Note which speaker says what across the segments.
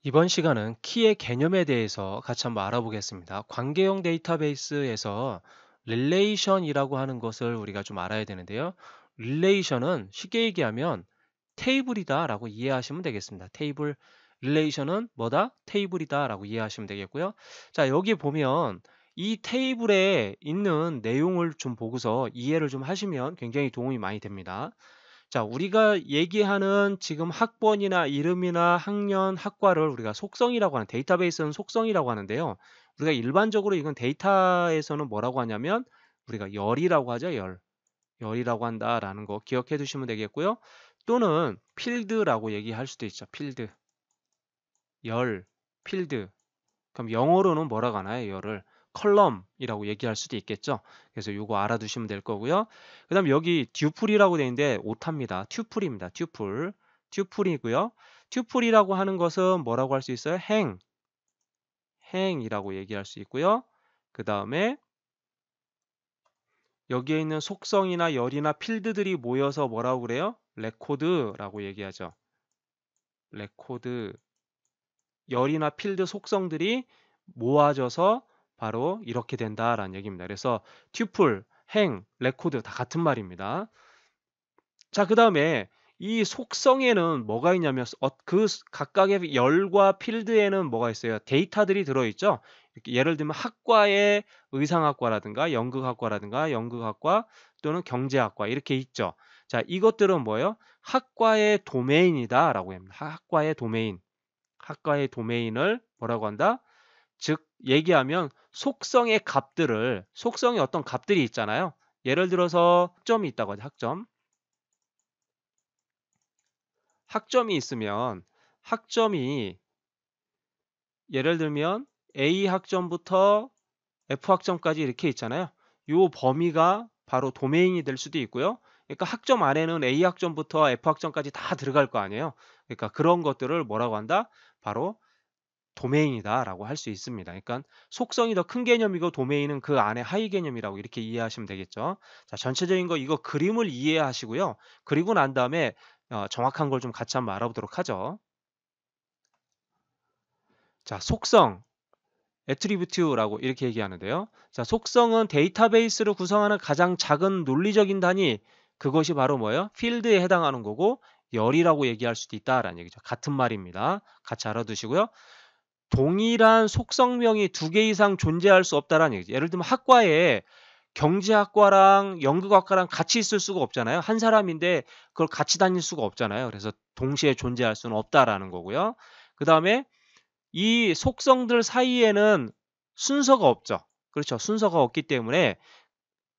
Speaker 1: 이번 시간은 키의 개념에 대해서 같이 한번 알아보겠습니다. 관계형 데이터베이스에서 릴레이션이라고 하는 것을 우리가 좀 알아야 되는데요. 릴레이션은 쉽게 얘기하면 테이블이다라고 이해하시면 되겠습니다. 테이블 릴레이션은 뭐다? 테이블이다라고 이해하시면 되겠고요. 자, 여기 보면 이 테이블에 있는 내용을 좀 보고서 이해를 좀 하시면 굉장히 도움이 많이 됩니다. 자, 우리가 얘기하는 지금 학번이나 이름이나 학년, 학과를 우리가 속성이라고 하는 데이터베이스는 속성이라고 하는데요. 우리가 일반적으로 이건 데이터에서는 뭐라고 하냐면 우리가 열이라고 하죠. 열. 열이라고 한다라는 거 기억해 두시면 되겠고요. 또는 필드라고 얘기할 수도 있죠. 필드. 열, 필드. 그럼 영어로는 뭐라고 하나요? 열을 컬럼이라고 얘기할 수도 있겠죠. 그래서 요거 알아두시면 될 거고요. 그다음 여기 듀플이라고 되어 있는데 오타입니다. 튜플입니다. 튜플. 튜플이고요. 튜플이라고 하는 것은 뭐라고 할 수 있어요? 행이라고 얘기할 수 있고요. 그다음에 여기에 있는 속성이나 열이나 필드들이 모여서 뭐라고 그래요? 레코드라고 얘기하죠. 레코드. 열이나 필드 속성들이 모아져서 바로 이렇게 된다라는 얘기입니다. 그래서 튜플, 행, 레코드 다 같은 말입니다. 자, 그다음에 이 속성에는 뭐가 있냐면 그 각각의 열과 필드에는 뭐가 있어요? 데이터들이 들어있죠. 이렇게 예를 들면 학과의 의상학과라든가 연극학과라든가 연극학과 또는 경제학과 이렇게 있죠. 자, 이것들은 뭐예요? 학과의 도메인이다라고 합니다. 학과의 도메인. 학과의 도메인을 뭐라고 한다? 즉 얘기하면 속성의 값들을 속성의 어떤 값들이 있잖아요. 예를 들어서 학점이 있다고 하죠. 학점. 학점이 있으면 학점이 예를 들면 A 학점부터 F 학점까지 이렇게 있잖아요. 요 범위가 바로 도메인이 될 수도 있고요. 그러니까 학점 안에는 A 학점부터 F 학점까지 다 들어갈 거 아니에요. 그러니까 그런 것들을 뭐라고 한다? 바로 도메인이다라고 할 수 있습니다. 그러니까 속성이 더 큰 개념이고 도메인은 그 안에 하위 개념이라고 이렇게 이해하시면 되겠죠. 자, 전체적인 거 이거 그림을 이해하시고요. 그리고 난 다음에 정확한 걸 좀 같이 한번 알아보도록 하죠. 자, 속성, 애트리뷰트라고 이렇게 얘기하는데요. 자, 속성은 데이터베이스를 구성하는 가장 작은 논리적인 단위, 그것이 바로 뭐예요? 필드에 해당하는 거고 열이라고 얘기할 수도 있다라는 얘기죠. 같은 말입니다. 같이 알아두시고요. 동일한 속성명이 2개 이상 존재할 수 없다라는 얘기죠. 예를 들면 학과에 경제학과랑 연극학과랑 같이 있을 수가 없잖아요. 한 사람인데 그걸 같이 다닐 수가 없잖아요. 그래서 동시에 존재할 수는 없다라는 거고요. 그다음에 이 속성들 사이에는 순서가 없죠. 그렇죠. 순서가 없기 때문에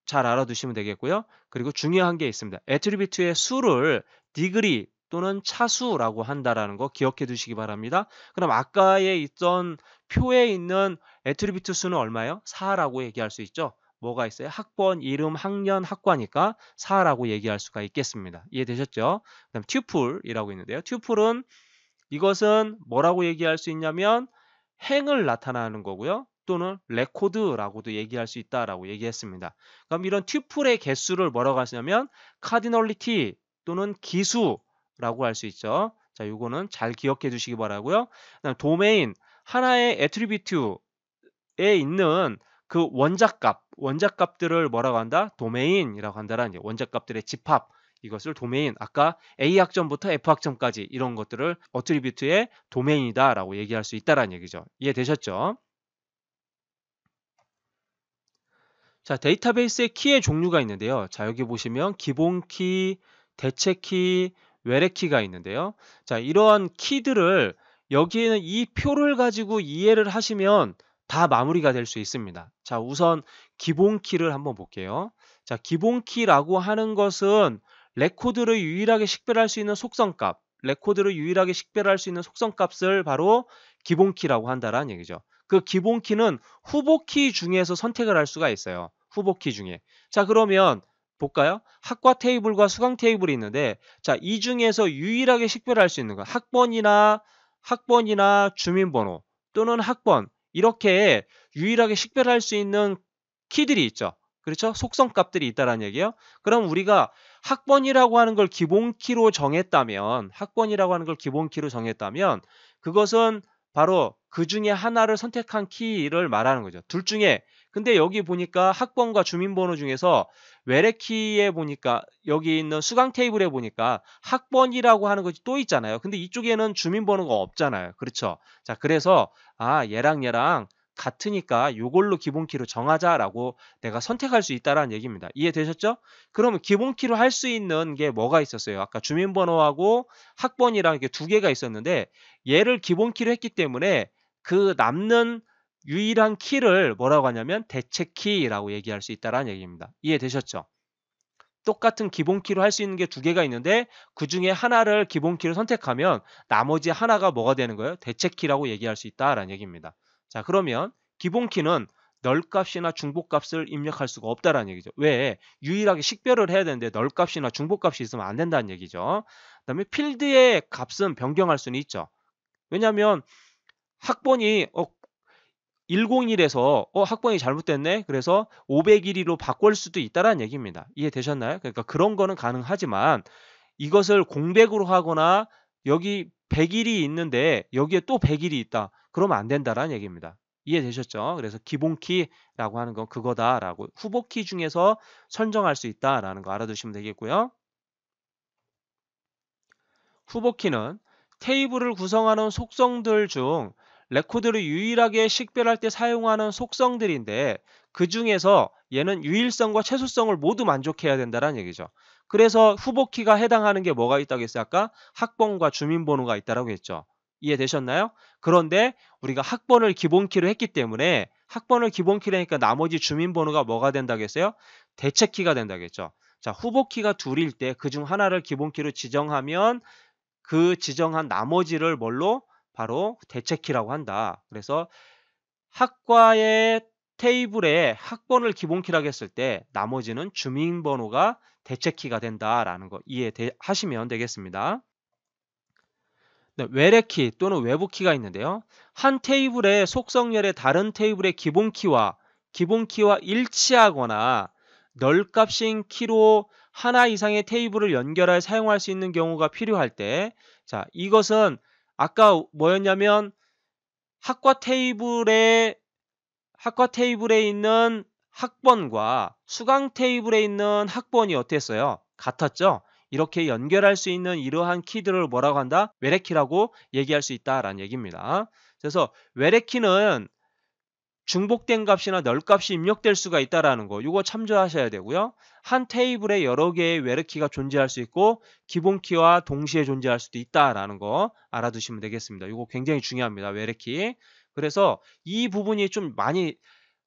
Speaker 1: 잘 알아두시면 되겠고요. 그리고 중요한 게 있습니다. 애트리뷰트의 수를 디그리 또는 차수라고 한다라는 거 기억해 두시기 바랍니다. 그럼 아까에 있던 표에 있는 애트리뷰트 수는 얼마예요? 4라고 얘기할 수 있죠. 뭐가 있어요? 학번, 이름, 학년, 학과니까 4라고 얘기할 수가 있겠습니다. 이해되셨죠? 그다음 튜플이라고 있는데요. 튜플은 이것은 뭐라고 얘기할 수 있냐면 행을 나타나는 거고요. 또는 레코드라고도 얘기할 수 있다라고 얘기했습니다. 그럼 이런 튜플의 개수를 뭐라고 하시냐면 카디널리티 또는 기수라고 할 수 있죠. 자, 요거는 잘 기억해 주시기 바라고요. 그다음 도메인 하나의 애트리뷰트에 있는 그 원작값들을 뭐라고 한다? 도메인이라고 한다라는 얘기. 원작값들의 집합. 이것을 도메인, 아까 A 학점부터 F 학점까지 이런 것들을 어트리뷰트의 도메인이다라고 얘기할 수 있다라는 얘기죠. 이해되셨죠? 자, 데이터베이스의 키의 종류가 있는데요. 자, 여기 보시면 기본 키, 대체 키, 외래 키가 있는데요. 자, 이러한 키들을 여기에는 이 표를 가지고 이해를 하시면 다 마무리가 될 수 있습니다. 자, 우선 기본 키를 한번 볼게요. 자, 기본 키라고 하는 것은 레코드를 유일하게 식별할 수 있는 속성값, 레코드를 유일하게 식별할 수 있는 속성값을 바로 기본 키라고 한다라는 얘기죠. 그 기본 키는 후보 키 중에서 선택을 할 수가 있어요. 후보 키 중에. 자, 그러면 볼까요? 학과 테이블과 수강 테이블이 있는데, 자, 이 중에서 유일하게 식별할 수 있는 거 학번이나 주민번호 또는 학번 이렇게 유일하게 식별할 수 있는 키들이 있죠. 그렇죠? 속성 값들이 있다라는 얘기예요. 그럼 우리가 학번이라고 하는 걸 기본 키로 정했다면 그것은 바로 그 중에 하나를 선택한 키를 말하는 거죠. 둘 중에 근데 여기 보니까 학번과 주민번호 중에서 외래키에 보니까 여기 있는 수강 테이블에 보니까 학번이라고 하는 것이 또 있잖아요. 근데 이쪽에는 주민번호가 없잖아요. 그렇죠? 자, 그래서 얘랑 같으니까 요걸로 기본키로 정하자라고 내가 선택할 수 있다라는 얘기입니다. 이해되셨죠? 그러면 기본키로 할 수 있는 게 뭐가 있었어요? 아까 주민번호하고 학번이랑 이렇게 두 개가 있었는데 얘를 기본키로 했기 때문에 그 남는 유일한 키를 뭐라고 하냐면 대체키라고 얘기할 수 있다라는 얘기입니다. 이해되셨죠? 똑같은 기본키로 할 수 있는 게 두 개가 있는데 그 중에 하나를 기본키로 선택하면 나머지 하나가 뭐가 되는 거예요? 대체키라고 얘기할 수 있다라는 얘기입니다. 자, 그러면 기본키는 널값이나 중복값을 입력할 수가 없다라는 얘기죠. 왜? 유일하게 식별을 해야 되는데 널값이나 중복값이 있으면 안 된다는 얘기죠. 그다음에 필드의 값은 변경할 수는 있죠. 왜냐하면 학번이 101에서 학번이 잘못됐네. 그래서 501로 바꿀 수도 있다라는 얘기입니다. 이해되셨나요? 그러니까 그런 거는 가능하지만 이것을 공백으로 하거나 여기 100일이 있는데 여기에 또 100일이 있다. 그러면 안 된다라는 얘기입니다. 이해되셨죠? 그래서 기본키라고 하는 건 그거다라고 후보키 중에서 선정할 수 있다라는 거 알아두시면 되겠고요. 후보키는 테이블을 구성하는 속성들 중 레코드를 유일하게 식별할 때 사용하는 속성들인데 그 중에서 얘는 유일성과 최소성을 모두 만족해야 된다는 얘기죠. 그래서 후보키가 해당하는 게 뭐가 있다고 했어요? 아까 학번과 주민번호가 있다고 했죠. 이해되셨나요? 그런데 우리가 학번을 기본키로 했기 때문에 학번을 기본키로 하니까 나머지 주민번호가 뭐가 된다고 했어요? 대체키가 된다고 했죠. 자, 후보키가 둘일 때 그 중 하나를 기본키로 지정하면 그 지정한 나머지를 뭘로? 바로 대체키라고 한다. 그래서 학과의 테이블에 학번을 기본키라고 했을 때 나머지는 주민번호가 대체키가 된다라는 거 이해하시면 되겠습니다. 네, 외래키 또는 외부키가 있는데요. 한 테이블의 속성열의 다른 테이블의 기본키와 일치하거나 널값인 키로 하나 이상의 테이블을 연결하여 사용할 수 있는 경우가 필요할 때, 자, 이것은 아까 뭐였냐면 학과 테이블에 있는 학번과 수강 테이블에 있는 학번이 어땠어요? 같았죠? 이렇게 연결할 수 있는 이러한 키들을 뭐라고 한다? 외래키라고 얘기할 수 있다라는 얘기입니다. 그래서 외래키는 중복된 값이나 널값이 입력될 수가 있다라는 거 이거 참조하셔야 되고요. 한 테이블에 여러 개의 외래키가 존재할 수 있고 기본키와 동시에 존재할 수도 있다라는 거 알아두시면 되겠습니다. 이거 굉장히 중요합니다. 외래키. 그래서 이 부분이 좀 많이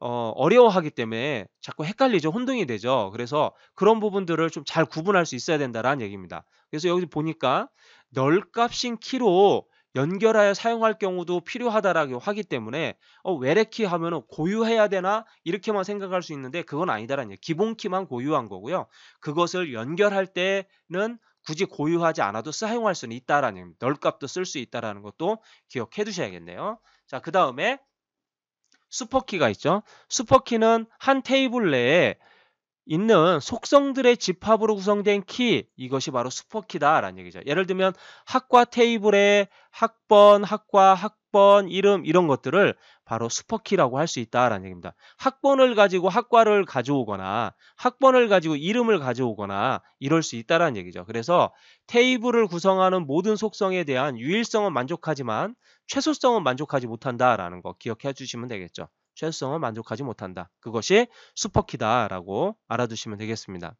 Speaker 1: 어려워하기 때문에 자꾸 헷갈리죠. 혼동이 되죠. 그래서 그런 부분들을 좀 잘 구분할 수 있어야 된다라는 얘기입니다. 그래서 여기 보니까 널값인 키로 연결하여 사용할 경우도 필요하다라고 하기 때문에 외래키 하면은 고유해야 되나 이렇게만 생각할 수 있는데 그건 아니다라는 얘기. 기본키만 고유한 거고요. 그것을 연결할 때는 굳이 고유하지 않아도 사용할 수는 있다라는 얘기입니다. 널값도 쓸 수 있다라는 것도 기억해 두셔야겠네요. 자, 그 다음에 슈퍼키가 있죠. 슈퍼키는 한 테이블 내에 있는 속성들의 집합으로 구성된 키, 이것이 바로 슈퍼키다라는 얘기죠. 예를 들면 학과 테이블에 학번, 학번, 이름 이런 것들을 바로 슈퍼키라고 할 수 있다라는 얘기입니다. 학번을 가지고 학과를 가져오거나 학번을 가지고 이름을 가져오거나 이럴 수 있다라는 얘기죠. 그래서 테이블을 구성하는 모든 속성에 대한 유일성은 만족하지만 최소성은 만족하지 못한다라는 거 기억해 주시면 되겠죠. 최소성은 만족하지 못한다. 그것이 슈퍼키다라고 알아두시면 되겠습니다.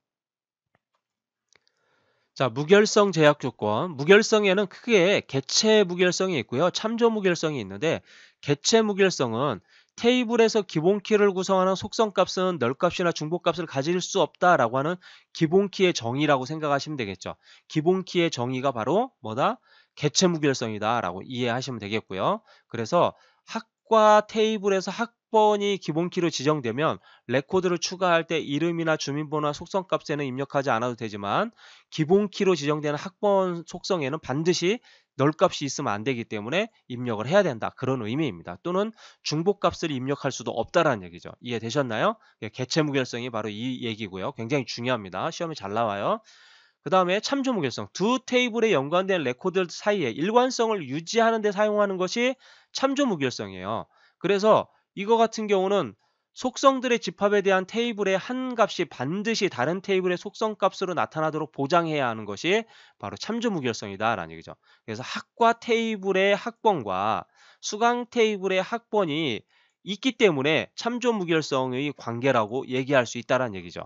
Speaker 1: 자, 무결성 제약 조건. 무결성에는 크게 개체 무결성이 있고요. 참조 무결성이 있는데 개체 무결성은 테이블에서 기본키를 구성하는 속성값은 널값이나 중복값을 가질 수 없다라고 하는 기본키의 정의라고 생각하시면 되겠죠. 기본키의 정의가 바로 뭐다? 개체 무결성이다라고 이해하시면 되겠고요. 그래서 학과 테이블에서 학번이 기본키로 지정되면 레코드를 추가할 때 이름이나 주민번호나 속성값에는 입력하지 않아도 되지만 기본키로 지정되는 학번 속성에는 반드시 널값이 있으면 안 되기 때문에 입력을 해야 된다. 그런 의미입니다. 또는 중복값을 입력할 수도 없다라는 얘기죠. 이해되셨나요? 개체 무결성이 바로 이 얘기고요. 굉장히 중요합니다. 시험에 잘 나와요. 그 다음에 참조 무결성. 두 테이블에 연관된 레코드 사이에 일관성을 유지하는 데 사용하는 것이 참조 무결성이에요. 그래서 이거 같은 경우는 속성들의 집합에 대한 테이블의 한 값이 반드시 다른 테이블의 속성 값으로 나타나도록 보장해야 하는 것이 바로 참조 무결성이다라는 얘기죠. 그래서 학과 테이블의 학번과 수강 테이블의 학번이 있기 때문에 참조 무결성의 관계라고 얘기할 수 있다는 얘기죠.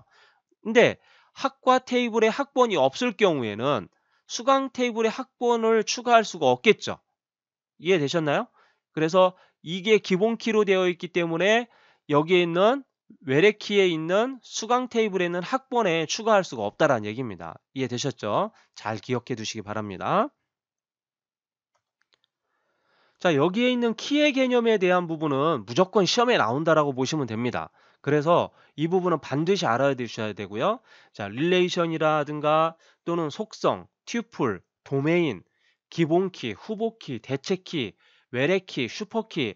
Speaker 1: 근데 학과 테이블에 학번이 없을 경우에는 수강 테이블에 학번을 추가할 수가 없겠죠. 이해되셨나요? 그래서 이게 기본 키로 되어 있기 때문에 여기에 있는 외래 키에 있는 수강 테이블에 있는 학번에 추가할 수가 없다라는 얘기입니다. 이해되셨죠? 잘 기억해 두시기 바랍니다. 자, 여기에 있는 키의 개념에 대한 부분은 무조건 시험에 나온다라고 보시면 됩니다. 그래서 이 부분은 반드시 알아야 되셔야 되고요. 자, 릴레이션이라든가 또는 속성, 튜플, 도메인, 기본키, 후보키, 대체키, 외래키, 슈퍼키,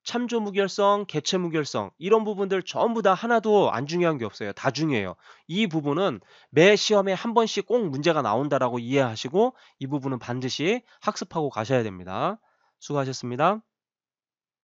Speaker 1: 참조 무결성, 개체 무결성 이런 부분들 전부 다 하나도 안 중요한 게 없어요. 다 중요해요. 이 부분은 매 시험에 한 번씩 꼭 문제가 나온다라고 이해하시고 이 부분은 반드시 학습하고 가셔야 됩니다. 수고하셨습니다.